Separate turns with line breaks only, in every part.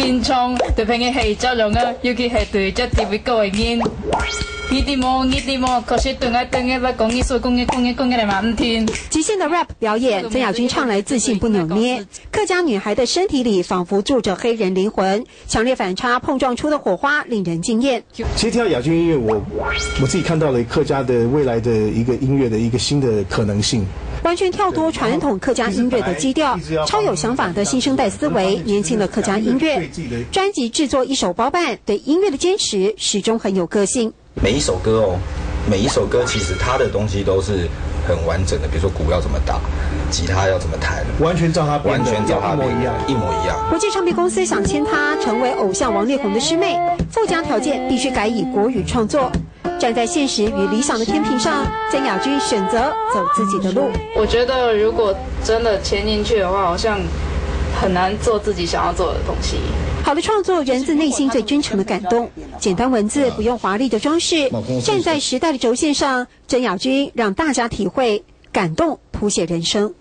天窗，對平嘅係作用啊，尤其係對咗特別高嘅人。你啲麼，可是對我不講藝術，講嘅滿天。
即兴的 rap 表演，曾雅君唱来自信不扭捏。客家女孩的身体里仿佛住着黑人灵魂，强烈反差碰撞出的火花令人惊艳。
其实听到雅君音乐，我自己看到了客家的未来的一个音乐的一个新的可能性。
完全跳脱传统客家音乐的基调，超有想法的新生代思维，年轻的客家音乐。专辑制作一手包办，对音乐的坚持始终很有个性。
每一首歌其实它的东西都是很完整的，比如说鼓要怎么打，吉他要怎么弹，
完全照他编的，
一模一样。
国际唱片公司想签他成为偶像王力宏的师妹，附加条件必须改以国语创作。站在现实与理想的天平上，曾雅君选择走自己的路。
我觉得如果真的签进去的话，好像很难做自己想要做的东西。
好的创作源自内心最真诚的感动，简单文字不用华丽的装饰，站在时代的轴线上，曾雅君让大家体会感动，谱写人生。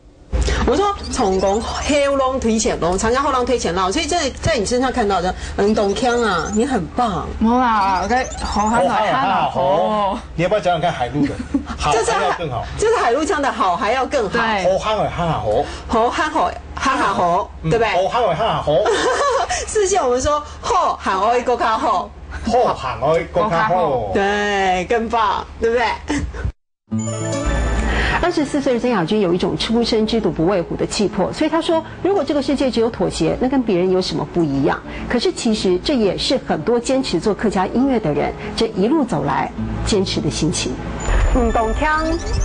我说从后浪推前浪，长江后浪推前浪，所以在你身上看到的董腔啊，你很棒。
冇啦，好喊来喊好。
你要不要讲讲看海陆的？好还要更好。
就是海陆腔的好还要更好。
好喊来喊好。
好喊好喊下好，对不对？
好喊来喊下好。
世界我们说好喊爱更加好，
好喊爱更加好。
对，更棒，对不对
？24岁的曾雅君有一种初生之犊不畏虎的气魄，所以他说，如果这个世界只有妥协，那跟别人有什么不一样？可是其实这也是很多坚持做客家音乐的人这一路走来坚持的心情。
唔同听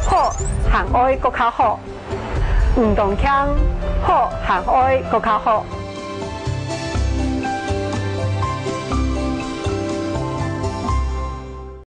好，喊爱更加好；唔同听好，喊爱更加好。